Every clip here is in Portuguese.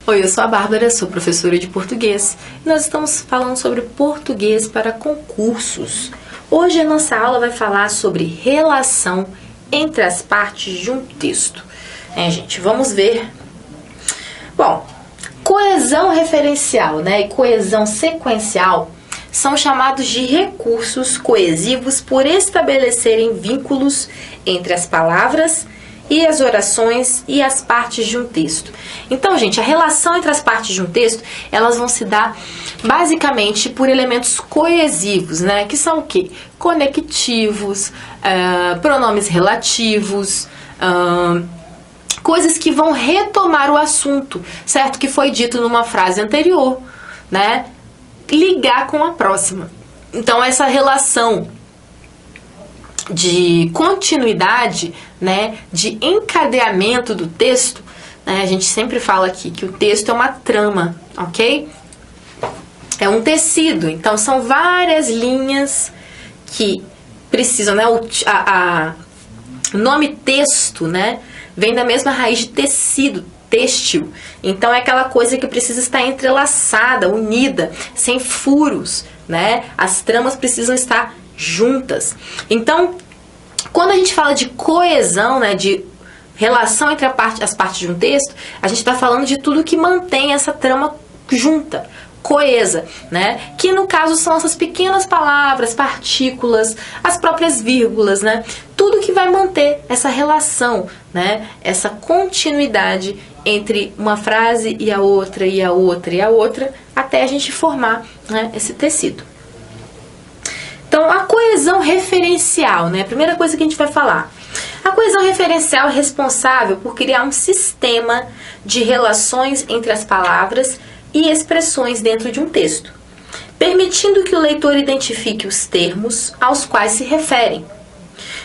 Oi, eu sou a Bárbara, sou professora de português e nós estamos falando sobre português para concursos. Hoje a nossa aula vai falar sobre relação entre as partes de um texto. Gente, vamos ver. Bom, coesão referencial, e coesão sequencial são chamados de recursos coesivos por estabelecerem vínculos entre as palavras e as orações e as partes de um texto. Então, gente, a relação entre as partes de um texto, elas vão se dar basicamente por elementos coesivos, que são o quê? Conectivos, pronomes relativos, coisas que vão retomar o assunto, certo? Que foi dito numa frase anterior, ligar com a próxima. Então, essa relação de continuidade, de encadeamento do texto, a gente sempre fala aqui que o texto é uma trama, ok? É um tecido, então são várias linhas que precisam, o nome texto, vem da mesma raiz de tecido, têxtil. Então é aquela coisa que precisa estar entrelaçada, unida, sem furos, As tramas precisam estar juntas. Então, quando a gente fala de coesão, de relação entre as partes de um texto, a gente está falando de tudo que mantém essa trama junta, coesa, que no caso são essas pequenas palavras, partículas, as próprias vírgulas, tudo que vai manter essa relação, essa continuidade entre uma frase e a outra, e a outra, e a outra, até a gente formar esse tecido. Então, a coesão referencial, a primeira coisa que a gente vai falar. A coesão referencial é responsável por criar um sistema de relações entre as palavras e expressões dentro de um texto, permitindo que o leitor identifique os termos aos quais se referem.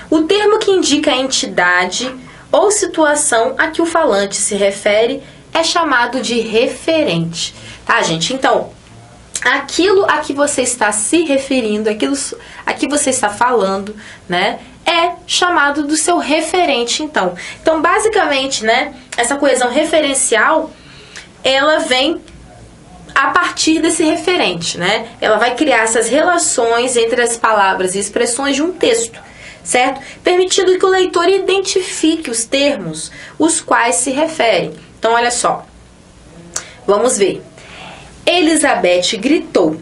O termo que indica a entidade ou situação a que o falante se refere é chamado de referente. Tá, gente? Então, aquilo a que você está se referindo, aquilo a que você está falando, é chamado do seu referente, então. Então, basicamente, essa coesão referencial, ela vem a partir desse referente, Ela vai criar essas relações entre as palavras e expressões de um texto, certo? Permitindo que o leitor identifique os termos os quais se referem. Então, olha só. Vamos ver. Elizabeth gritou.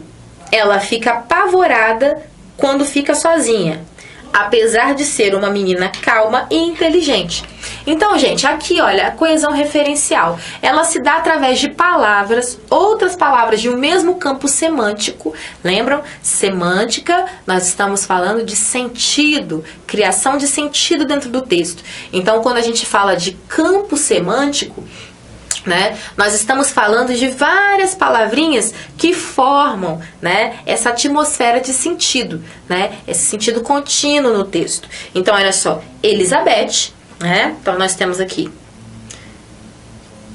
Ela fica apavorada quando fica sozinha, apesar de ser uma menina calma e inteligente. Então, gente, aqui, olha, a coesão referencial, ela se dá através de palavras, outras palavras de um mesmo campo semântico. Lembram? Semântica, nós estamos falando de sentido, criação de sentido dentro do texto. Então, quando a gente fala de campo semântico, nós estamos falando de várias palavrinhas que formam, essa atmosfera de sentido, esse sentido contínuo no texto. Então, olha só, Elizabeth, então nós temos aqui,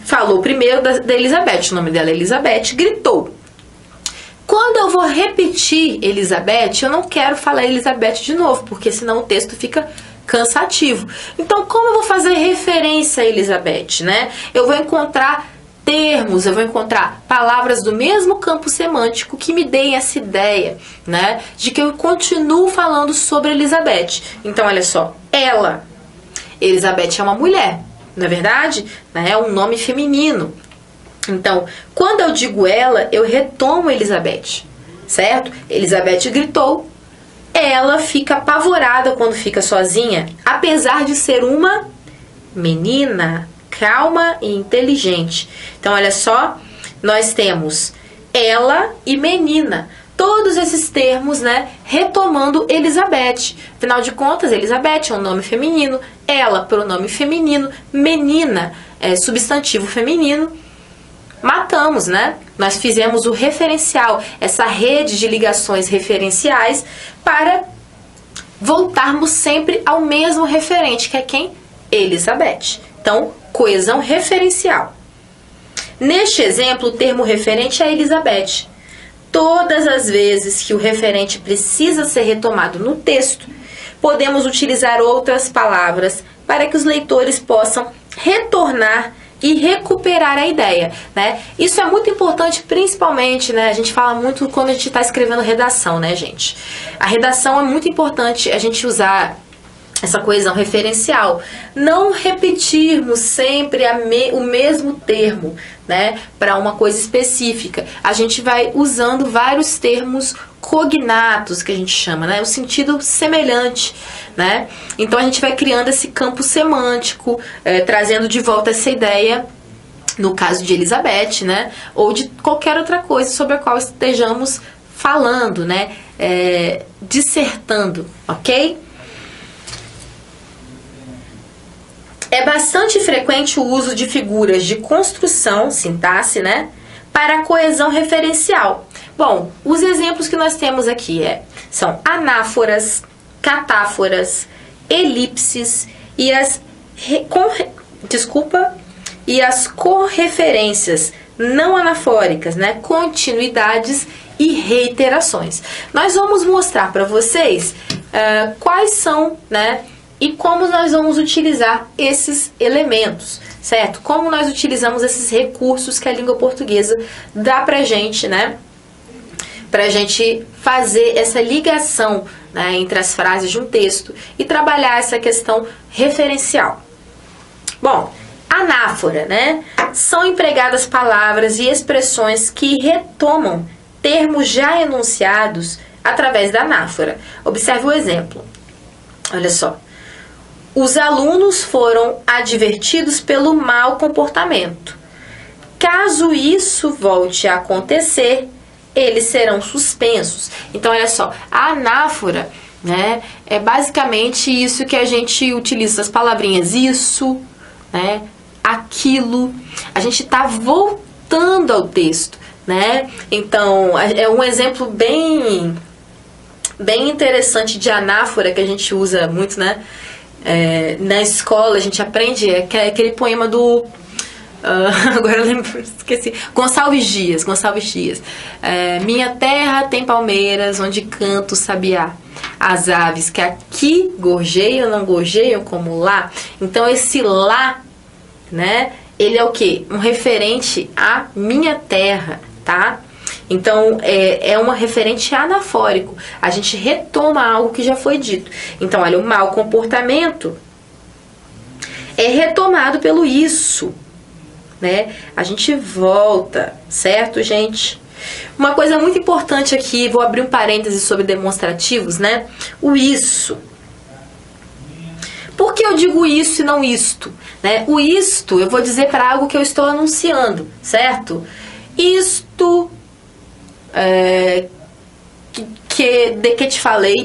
falou primeiro da Elizabeth, o nome dela é Elizabeth, gritou. Quando eu vou repetir Elizabeth, eu não quero falar Elizabeth de novo, porque senão o texto fica cansativo. Então, como eu vou fazer referência a Elizabeth, Eu vou encontrar termos, eu vou encontrar palavras do mesmo campo semântico que me deem essa ideia, de que eu continuo falando sobre Elizabeth. Então, olha só, ela. Elizabeth é uma mulher, não é verdade? É um nome feminino. Então, quando eu digo ela, eu retomo Elizabeth, certo? Elizabeth gritou. Ela fica apavorada quando fica sozinha, apesar de ser uma menina calma e inteligente. Então, olha só, nós temos ela e menina. Todos esses termos, retomando Elizabeth. Afinal de contas, Elizabeth é um nome feminino, ela, pronome feminino, menina, é substantivo feminino. Matamos, Nós fizemos o referencial, essa rede de ligações referenciais para voltarmos sempre ao mesmo referente, que é quem? Elizabeth. Então, coesão referencial. Neste exemplo, o termo referente é Elizabeth. Todas as vezes que o referente precisa ser retomado no texto, podemos utilizar outras palavras para que os leitores possam retornar e recuperar a ideia, né? Isso é muito importante, principalmente, né? A gente fala muito quando a gente está escrevendo redação, né, gente? A redação é muito importante a gente usar essa coesão referencial. Não repetirmos sempre o mesmo termo, né, para uma coisa específica. A gente vai usando vários termos cognatos, que a gente chama, né, o sentido semelhante, né? Então a gente vai criando esse campo semântico, trazendo de volta essa ideia, no caso de Elizabeth, né, ou de qualquer outra coisa sobre a qual estejamos falando, né, dissertando, ok? É bastante frequente o uso de figuras de construção, sintaxe, né, para a coesão referencial. Bom, os exemplos que nós temos aqui são anáforas, catáforas, elipses e as correferências não anafóricas, né, continuidades e reiterações. Nós vamos mostrar para vocês quais são, né, e como nós vamos utilizar esses elementos, certo? Como nós utilizamos esses recursos que a língua portuguesa dá pra gente, né? Pra gente fazer essa ligação, né, entre as frases de um texto e trabalhar essa questão referencial. Bom, anáfora, né? São empregadas palavras e expressões que retomam termos já enunciados através da anáfora. Observe o exemplo. Olha só. Os alunos foram advertidos pelo mau comportamento. Caso isso volte a acontecer, eles serão suspensos. Então, olha só, a anáfora, né, é basicamente isso que a gente utiliza, as palavrinhas isso, né, aquilo. A gente está voltando ao texto, né? Então, é um exemplo bem interessante de anáfora que a gente usa muito, né? Na escola a gente aprende aquele poema do agora eu lembro, esqueci, Gonçalves Dias. Minha terra tem palmeiras onde canta o sabiá, as aves que aqui gorjeiam não gorjeiam como lá. Então esse lá, né, ele é o que? Um referente à minha terra, tá? Então, é uma referente anafórico. A gente retoma algo que já foi dito. Então, olha, o mau comportamento é retomado pelo isso, né? A gente volta, certo, gente? Uma coisa muito importante aqui, vou abrir um parêntese sobre demonstrativos, né? O isso. Por que eu digo isso e não isto? Né? O isto, eu vou dizer para algo que eu estou anunciando, certo? Isto...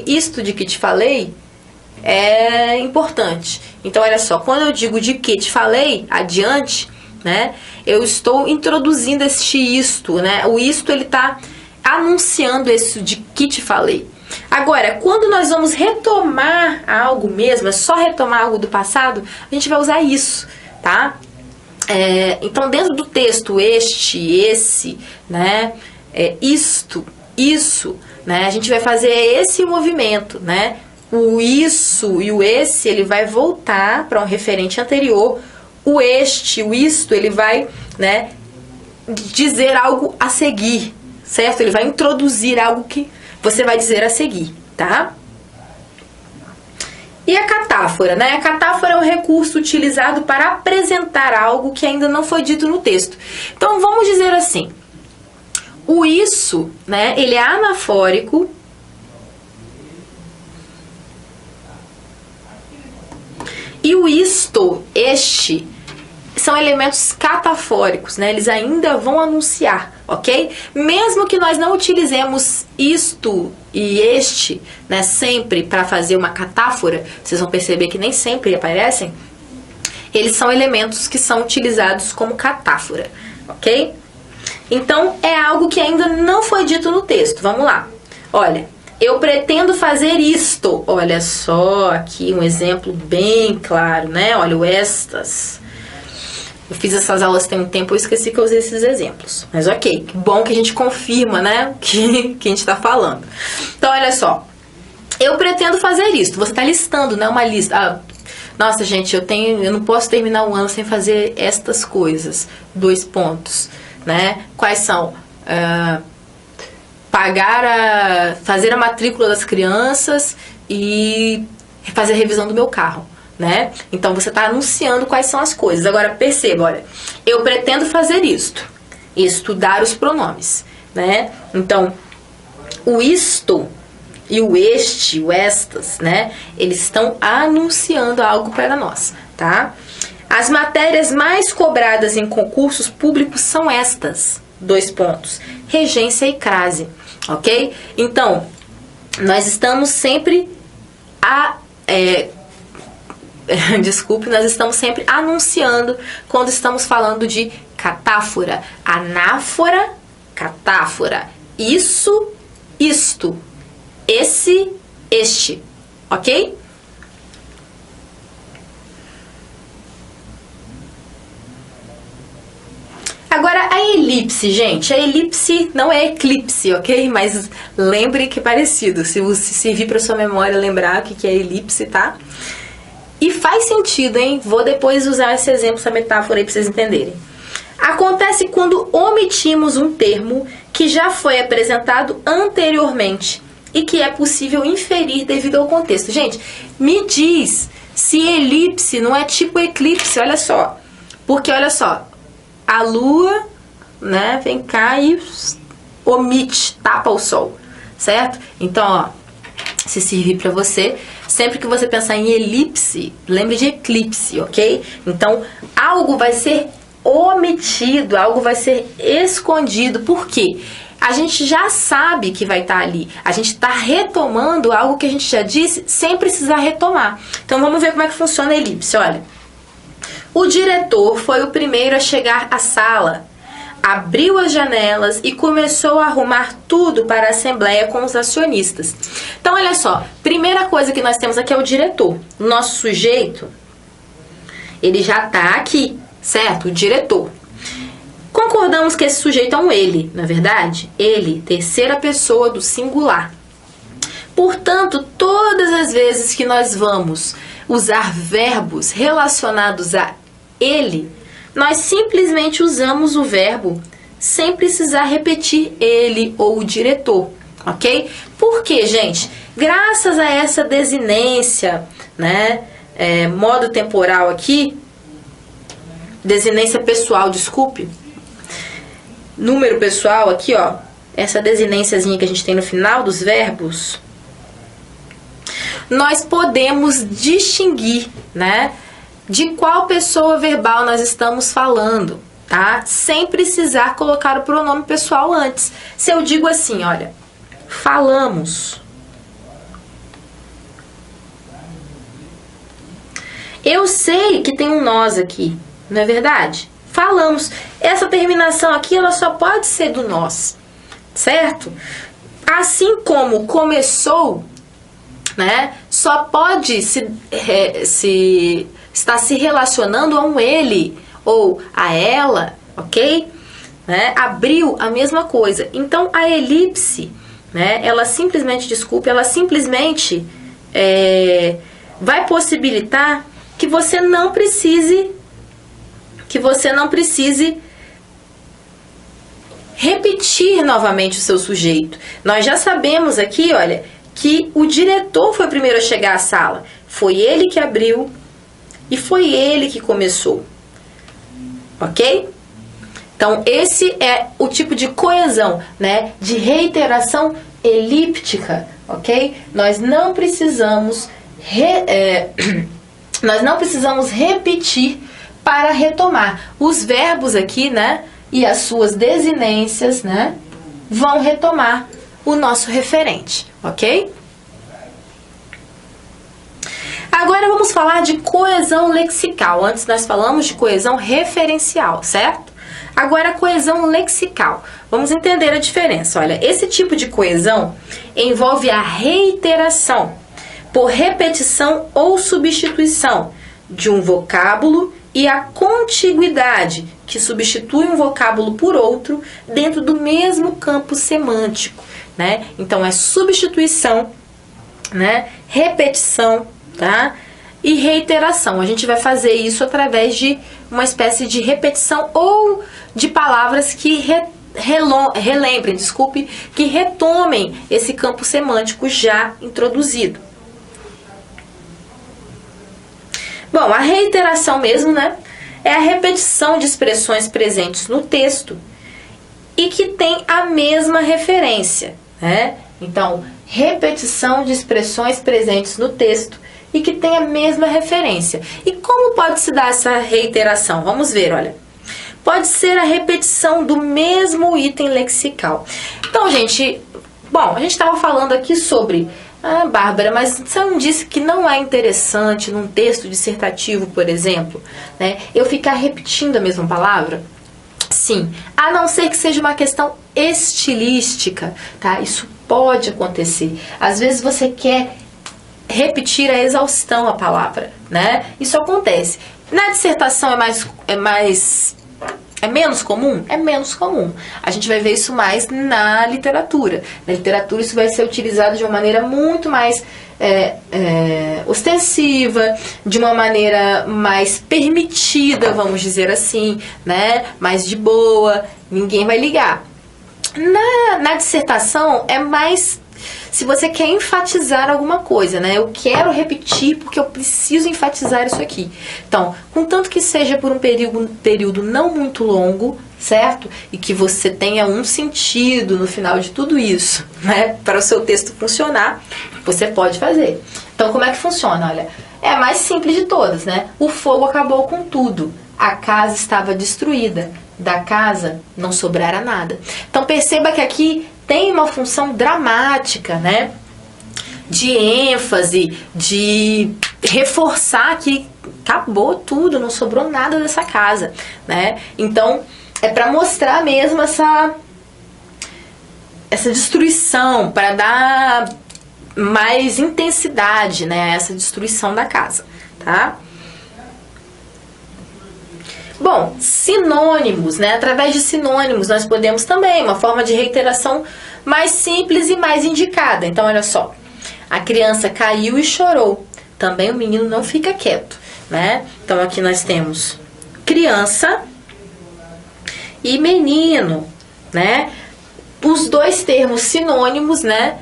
isto de que te falei é importante. Então, olha só, quando eu digo de que te falei, adiante, né, eu estou introduzindo este isto, né? O isto, ele está anunciando isso de que te falei. Agora, quando nós vamos retomar algo mesmo, é só retomar algo do passado, a gente vai usar isso, tá? Então, dentro do texto, esse, né? Isto, isso, né? A gente vai fazer esse movimento, né? O isso e o esse, ele vai voltar para um referente anterior. O este, o isto, ele vai, né, dizer algo a seguir, certo? Ele vai introduzir algo que você vai dizer a seguir, tá? E a catáfora, né? A catáfora é um recurso utilizado para apresentar algo que ainda não foi dito no texto. Então, vamos dizer assim, o isso, né, ele é anafórico e o isto, este, são elementos catafóricos, né? Eles ainda vão anunciar, ok? Mesmo que nós não utilizemos isto e este, né, sempre para fazer uma catáfora, vocês vão perceber que nem sempre aparecem, eles são elementos que são utilizados como catáfora, ok? Então, é algo que ainda não foi dito no texto. Vamos lá. Olha, eu pretendo fazer isto. Olha só, aqui um exemplo bem claro, né? Olha, o estas. Eu fiz essas aulas tem um tempo, eu esqueci que eu usei esses exemplos. Mas ok, que bom que a gente confirma, né? Que a gente está falando. Então, olha só. Eu pretendo fazer isto. Você está listando, né? Uma lista. Nossa, gente, eu não posso terminar o ano sem fazer estas coisas. 2 pontos, né? Quais são? Fazer a matrícula das crianças e fazer a revisão do meu carro, né? Então você está anunciando quais são as coisas. Agora perceba, olha, eu pretendo fazer isto, estudar os pronomes, né? Então o isto e o este, o estas, né? Eles estão anunciando algo para nós, tá? As matérias mais cobradas em concursos públicos são estas. 2 pontos. Regência e crase, ok? Então, nós estamos sempre desculpe, nós estamos sempre anunciando quando estamos falando de catáfora, anáfora, catáfora, isso, isto, esse, este, ok? Agora, a elipse, gente, a elipse não é eclipse, ok? Mas lembre que é parecido, se você servir para sua memória lembrar o que é elipse, tá? E faz sentido, hein? Vou depois usar esse exemplo, essa metáfora aí para vocês entenderem. Acontece quando omitimos um termo que já foi apresentado anteriormente e que é possível inferir devido ao contexto. Gente, me diz se elipse não é tipo eclipse, olha só. Porque, olha só, a lua, né, vem cá e omite, tapa o sol, certo? Então, ó, se servir para você, sempre que você pensar em elipse, lembre de eclipse, ok? Então, algo vai ser omitido, algo vai ser escondido. Por quê? A gente já sabe que vai estar ali. A gente está retomando algo que a gente já disse sem precisar retomar. Então, vamos ver como é que funciona a elipse. Olha, o diretor foi o primeiro a chegar à sala, abriu as janelas e começou a arrumar tudo para a assembleia com os acionistas. Então, olha só, primeira coisa que nós temos aqui é o diretor. O nosso sujeito, ele já está aqui, certo? O diretor. Concordamos que esse sujeito é um ele, na verdade? Ele, terceira pessoa do singular. Portanto, todas as vezes que nós vamos usar verbos relacionados a ele, nós simplesmente usamos o verbo sem precisar repetir ele ou o diretor, ok? Por quê, gente? Graças a essa desinência, né, modo temporal aqui, desinência pessoal, desculpe, número pessoal aqui, ó, essa desinênciazinha que a gente tem no final dos verbos, nós podemos distinguir, né, de qual pessoa verbal nós estamos falando, tá? Sem precisar colocar o pronome pessoal antes. Se eu digo assim, olha, falamos. Eu sei que tem um nós aqui, não é verdade? Falamos. Essa terminação aqui, ela só pode ser do nós, certo? Assim como começou, né, só pode estar se relacionando a um ele ou a ela, ok? Né? Abriu, a mesma coisa. Então, a elipse, né, ela simplesmente, ela simplesmente vai possibilitar que você não precise repetir novamente o seu sujeito. Nós já sabemos aqui, olha, que o diretor foi o primeiro a chegar à sala. Foi ele que abriu e foi ele que começou. Ok? Então, esse é o tipo de coesão, né? De reiteração elíptica, ok? Nós não precisamos repetir para retomar. Os verbos aqui, né? E as suas desinências, né? Vão retomar o nosso referente, ok? Agora vamos falar de coesão lexical. Antes nós falamos de coesão referencial, certo? Agora coesão lexical. Vamos entender a diferença. Olha, esse tipo de coesão envolve a reiteração por repetição ou substituição de um vocábulo e a contiguidade, que substitui um vocábulo por outro dentro do mesmo campo semântico, né? Então, é substituição, né? Repetição, tá? e reiteração. A gente vai fazer isso através de uma espécie de repetição ou de palavras que relembrem, que retomem esse campo semântico já introduzido. Bom, a reiteração mesmo, né, é a repetição de expressões presentes no texto e que tem a mesma referência, né? Então, repetição de expressões presentes no texto e que tem a mesma referência. E como pode se dar essa reiteração? Vamos ver, olha. Pode ser a repetição do mesmo item lexical. Então, gente, bom, a gente estava falando aqui sobre... Ah, Bárbara, mas você não disse que não é interessante num texto dissertativo, por exemplo, né, eu ficar repetindo a mesma palavra? Sim, a não ser que seja uma questão estilística, tá? Isso pode acontecer. Às vezes você quer repetir a exaustão a palavra, né? Isso acontece. Na dissertação é menos comum? É menos comum. A gente vai ver isso mais na literatura. Na literatura isso vai ser utilizado de uma maneira muito mais ostensiva, de uma maneira mais permitida, vamos dizer assim, né? Mais de boa, ninguém vai ligar. Na dissertação é mais... Se você quer enfatizar alguma coisa, né? Eu quero repetir porque eu preciso enfatizar isso aqui. Então, contanto que seja por um período não muito longo, certo? E que você tenha um sentido no final de tudo isso, né? Para o seu texto funcionar, você pode fazer. Então, como é que funciona? Olha, é a mais simples de todas, né? O fogo acabou com tudo. A casa estava destruída. Da casa não sobrara nada. Então, perceba que aqui tem uma função dramática, né? De ênfase, de reforçar que acabou tudo, não sobrou nada dessa casa, né? Então, é para mostrar mesmo essa destruição, para dar mais intensidade, né, a essa destruição da casa, tá? Bom, sinônimos, né? Através de sinônimos nós podemos também, uma forma de reiteração mais simples e mais indicada. Então, olha só, a criança caiu e chorou. Também o menino não fica quieto, né? Então, aqui nós temos criança e menino, né? Os dois termos sinônimos, né?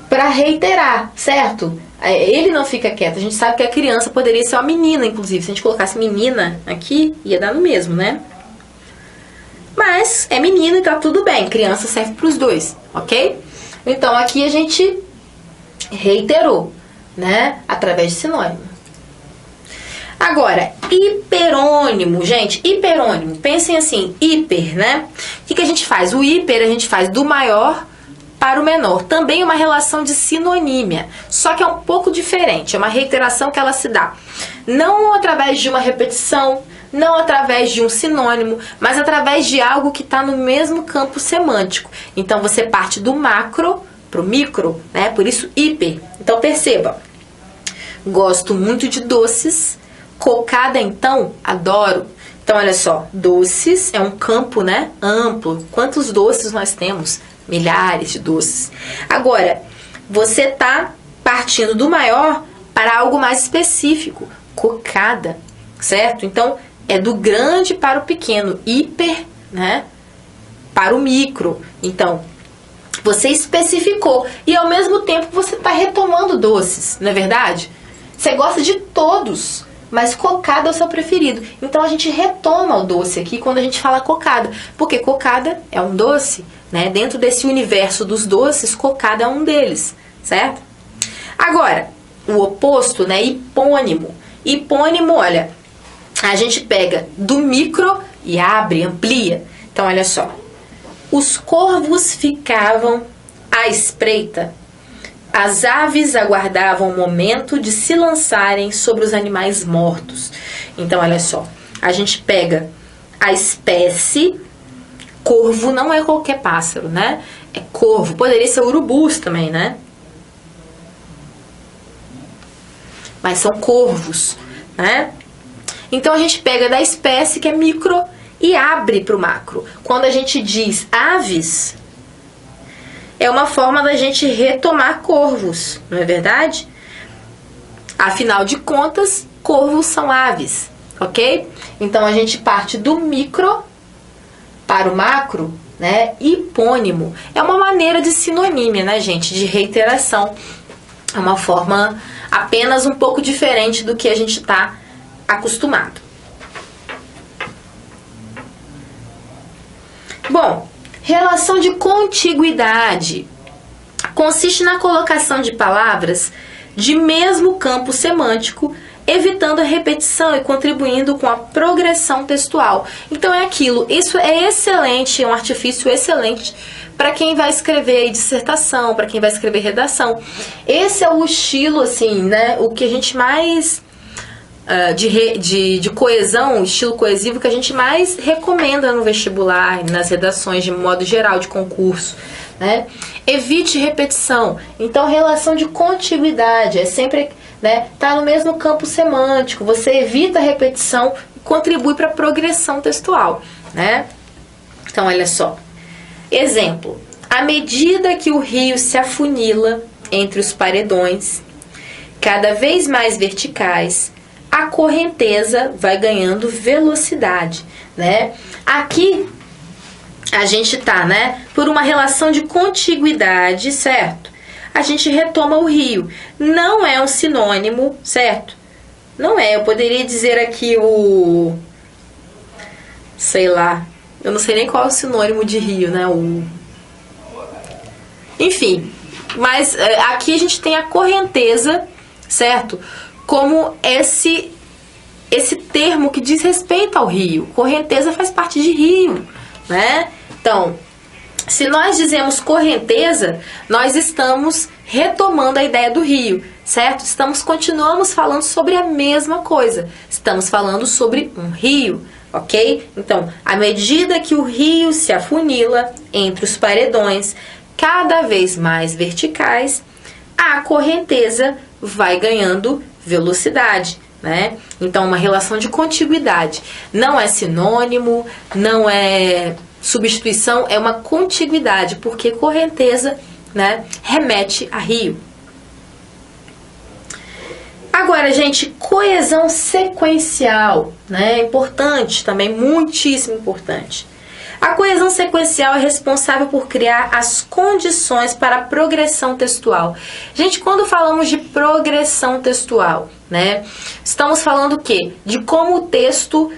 Para reiterar, certo? Ele não fica quieto. A gente sabe que a criança poderia ser uma menina, inclusive. Se a gente colocasse menina aqui, ia dar no mesmo, né? Mas é menino e tá tudo bem. Criança serve para os dois, ok? Então, aqui a gente reiterou, né? Através de sinônimo. Agora, hiperônimo. Gente, hiperônimo. Pensem assim, hiper, né? O que a gente faz? O hiper a gente faz do maior para o menor. Também uma relação de sinonímia, só que é um pouco diferente. É uma reiteração que ela se dá não através de uma repetição, não através de um sinônimo, mas através de algo que está no mesmo campo semântico. Então, você parte do macro para o micro, né? Por isso, hiper. Então, perceba. Gosto muito de doces. Cocada, então, adoro. Então, olha só. Doces é um campo, né, amplo. Quantos doces nós temos? Milhares de doces. Agora, você está partindo do maior para algo mais específico. Cocada, certo? Então, é do grande para o pequeno. Hiper, né? Para o micro. Então, você especificou. E, ao mesmo tempo, você está retomando doces, não é verdade? Você gosta de todos, mas cocada é o seu preferido. Então, a gente retoma o doce aqui quando a gente fala cocada. Porque cocada é um doce, né? Dentro desse universo dos doces, cocada é um deles, certo? Agora, o oposto, né? Hipônimo. Hipônimo, olha, a gente pega do micro e abre, amplia. Então, olha só. Os corvos ficavam à espreita. As aves aguardavam o momento de se lançarem sobre os animais mortos. Então, olha só. A gente pega a espécie. Corvo não é qualquer pássaro, né? É corvo. Poderia ser urubus também, né? Mas são corvos, né? Então, a gente pega da espécie, que é micro, e abre para o macro. Quando a gente diz aves, é uma forma da gente retomar corvos, não é verdade? Afinal de contas, corvos são aves, ok? Então a gente parte do micro para o macro, né? Hipônimo é uma maneira de sinonímia, né, gente? De reiteração. É uma forma apenas um pouco diferente do que a gente está acostumado. Bom, relação de contiguidade consiste na colocação de palavras de mesmo campo semântico, evitando a repetição e contribuindo com a progressão textual. Então é aquilo, isso é excelente, é um artifício excelente para quem vai escrever dissertação, para quem vai escrever redação. Esse é o estilo, assim, né, o que a gente mais de coesão, estilo coesivo que a gente mais recomenda no vestibular, nas redações de modo geral, de concurso, né? Evite repetição. Então, relação de contiguidade é sempre, né, tá no mesmo campo semântico. Você evita a repetição e contribui para a progressão textual, né? Então, olha só. Exemplo: à medida que o rio se afunila entre os paredões, cada vez mais verticais, a correnteza vai ganhando velocidade, né? Aqui a gente tá, né, por uma relação de contiguidade, certo? A gente retoma o rio. Não é um sinônimo, certo? Não é. Eu poderia dizer aqui sei lá, eu não sei nem qual é o sinônimo de rio, né? Enfim, mas aqui a gente tem a correnteza, certo? Como esse termo que diz respeito ao rio. Correnteza faz parte de rio, né? Então, se nós dizemos correnteza, nós estamos retomando a ideia do rio, certo? Continuamos falando sobre a mesma coisa. Estamos falando sobre um rio, ok? Então, à medida que o rio se afunila entre os paredões, cada vez mais verticais, a correnteza vai ganhando velocidade, né? Então, uma relação de contiguidade. Não é sinônimo, não é substituição, é uma contiguidade, porque correnteza, né, remete a rio. Agora, gente, coesão sequencial, né? Importante também, muitíssimo importante. A coesão sequencial é responsável por criar as condições para a progressão textual. Gente, quando falamos de progressão textual, né, estamos falando o quê? De como o texto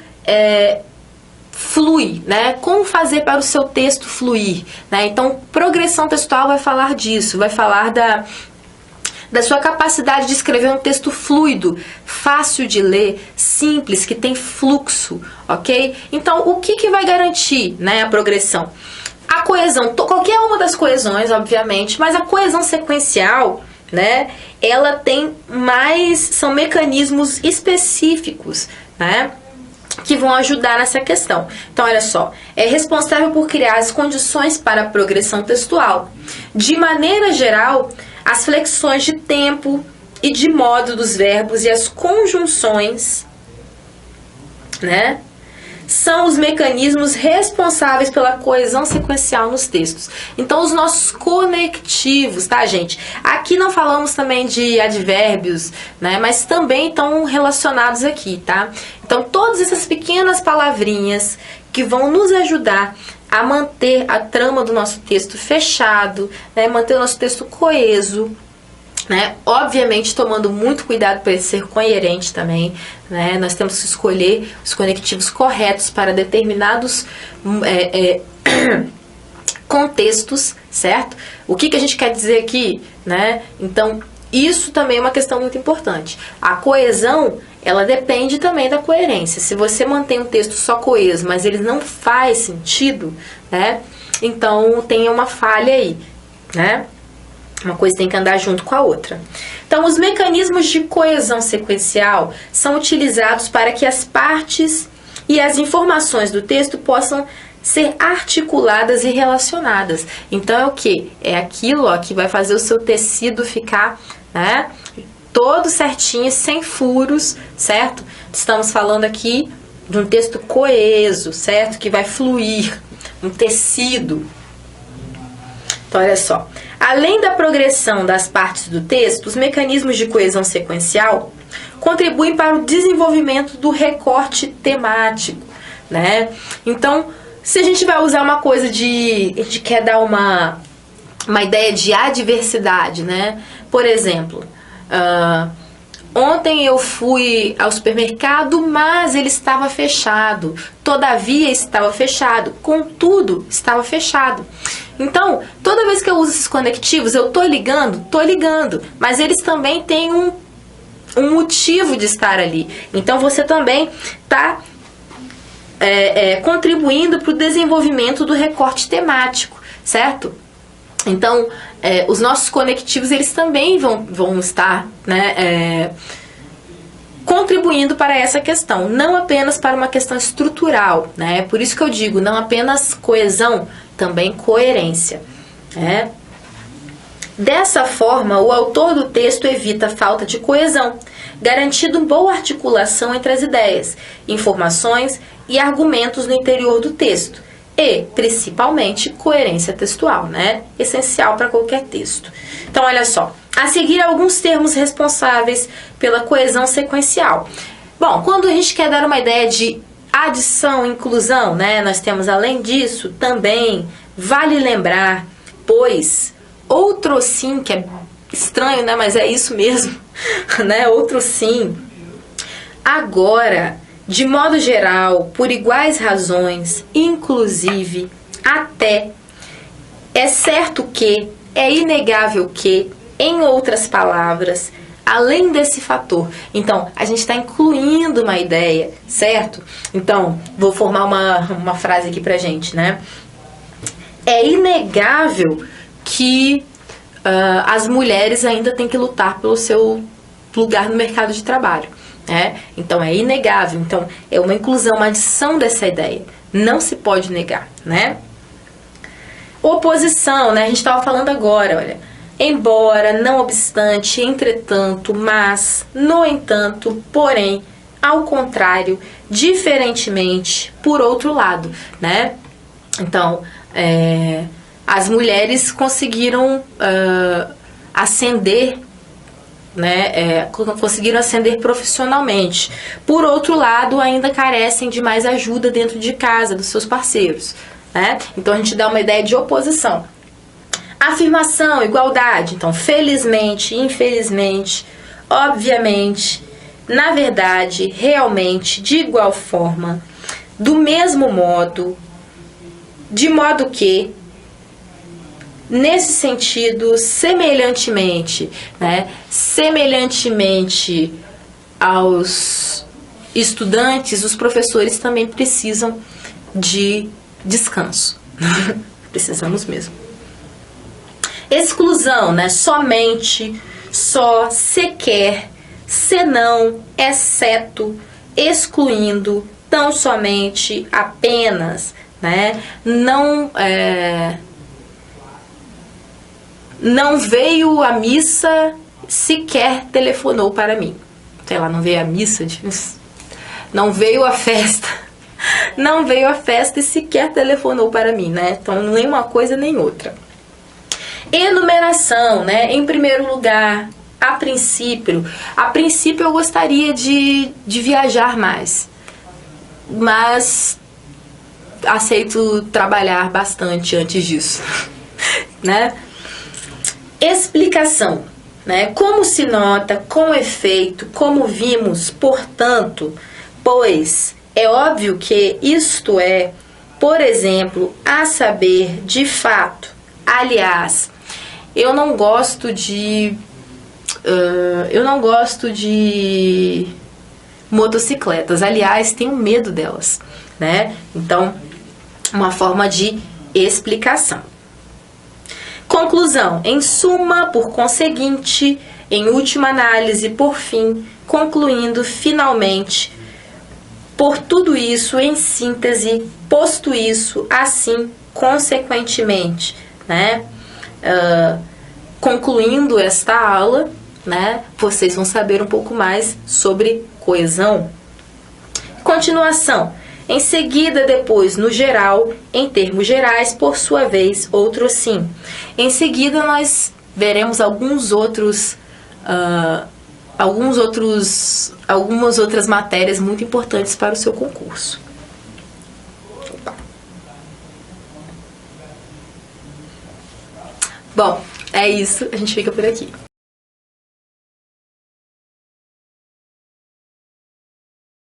flui, né? Como fazer para o seu texto fluir, né? Então, progressão textual vai falar disso, vai falar da sua capacidade de escrever um texto fluido, fácil de ler, simples, que tem fluxo, ok? Então, o que vai garantir, né, a progressão? A coesão, qualquer uma das coesões, obviamente, mas a coesão sequencial, né, ela tem são mecanismos específicos, né, que vão ajudar nessa questão. Então, olha só, é responsável por criar as condições para a progressão textual. De maneira geral, as flexões de tempo e de modo dos verbos e as conjunções, né, são os mecanismos responsáveis pela coesão sequencial nos textos. Então, os nossos conectivos, tá, gente? Aqui não falamos também de advérbios, né, mas também estão relacionados aqui, tá? Então, todas essas pequenas palavrinhas que vão nos ajudar a manter a trama do nosso texto fechado, né, manter o nosso texto coeso, né, obviamente tomando muito cuidado para ele ser coerente também, né, nós temos que escolher os conectivos corretos para determinados contextos, certo? O que a gente quer dizer aqui, né? Então, isso também é uma questão muito importante. A coesão, ela depende também da coerência. Se você mantém um texto só coeso, mas ele não faz sentido, né? Então tem uma falha aí, né? Uma coisa tem que andar junto com a outra. Então, os mecanismos de coesão sequencial são utilizados para que as partes e as informações do texto possam ser articuladas e relacionadas. Então, é o que? É aquilo, ó, que vai fazer o seu tecido ficar, né, todo certinho, sem furos, certo? Estamos falando aqui de um texto coeso, certo? Que vai fluir, um tecido. Então, olha só. Além da progressão das partes do texto, os mecanismos de coesão sequencial contribuem para o desenvolvimento do recorte temático, né? Então, se a gente vai usar uma coisa a gente quer dar uma ideia de adversidade, né? Por exemplo, ontem eu fui ao supermercado, mas ele estava fechado. Todavia estava fechado. Contudo, estava fechado. Então, toda vez que eu uso esses conectivos, eu tô ligando, mas eles também têm um motivo de estar ali. Então, você também está contribuindo para o desenvolvimento do recorte temático, certo? Então, os nossos conectivos, eles também vão estar, né, contribuindo para essa questão, não apenas para uma questão estrutural, né? Por isso que eu digo, não apenas coesão, também coerência, né? Dessa forma, o autor do texto evita a falta de coesão, garantindo boa articulação entre as ideias, informações e argumentos no interior do texto, e, principalmente, coerência textual, né? Essencial para qualquer texto. Então, olha só. A seguir, alguns termos responsáveis pela coesão sequencial. Bom, quando a gente quer dar uma ideia de adição, inclusão, né? Nós temos, além disso, também, vale lembrar, pois, outro sim, que é estranho, né? Mas é isso mesmo, né? Outro sim. Agora, de modo geral, por iguais razões, inclusive, até, é certo que, é inegável que, em outras palavras, além desse fator. Então, a gente está incluindo uma ideia, certo? Então, vou formar uma frase aqui pra gente, né? É inegável que as mulheres ainda têm que lutar pelo seu lugar no mercado de trabalho. Então é inegável, então é uma inclusão, uma adição dessa ideia, não se pode negar, né? Oposição, né? A gente estava falando agora, olha, embora, não obstante, entretanto, mas, no entanto, porém, ao contrário, diferentemente, por outro lado, né? Então, as mulheres conseguiram ascender, né, conseguiram ascender profissionalmente. Por outro lado, ainda carecem de mais ajuda dentro de casa, dos seus parceiros, né? Então a gente dá uma ideia de oposição. Afirmação, igualdade. Então, felizmente, infelizmente, obviamente, na verdade, realmente, de igual forma, do mesmo modo, de modo que, nesse sentido, semelhantemente, né? Semelhantemente aos estudantes, os professores também precisam de descanso. Precisamos mesmo. Exclusão, né? Somente, só, sequer, senão, exceto, excluindo, tão somente, apenas, né? Não veio à missa, sequer telefonou para mim. Sei lá, não veio à missa, não veio à festa. Não veio à festa e sequer telefonou para mim, né? Então, nem uma coisa nem outra. Enumeração, né? Em primeiro lugar, a princípio eu gostaria de viajar mais. Mas aceito trabalhar bastante antes disso, né? Explicação, né? Como se nota, com efeito, como vimos, portanto, pois, é óbvio que isto é, por exemplo, a saber, de fato, aliás, eu não gosto de motocicletas, aliás, tenho medo delas, né? Então, uma forma de explicação. Conclusão, em suma, por conseguinte, em última análise, por fim, concluindo finalmente, por tudo isso, em síntese, posto isso, assim, consequentemente, né? Concluindo esta aula, né? Vocês vão saber um pouco mais sobre coesão. Continuação, Em seguida, depois, no geral, em termos gerais, por sua vez, outro sim. Em seguida, nós veremos algumas outras matérias muito importantes para o seu concurso. Bom, é isso. A gente fica por aqui.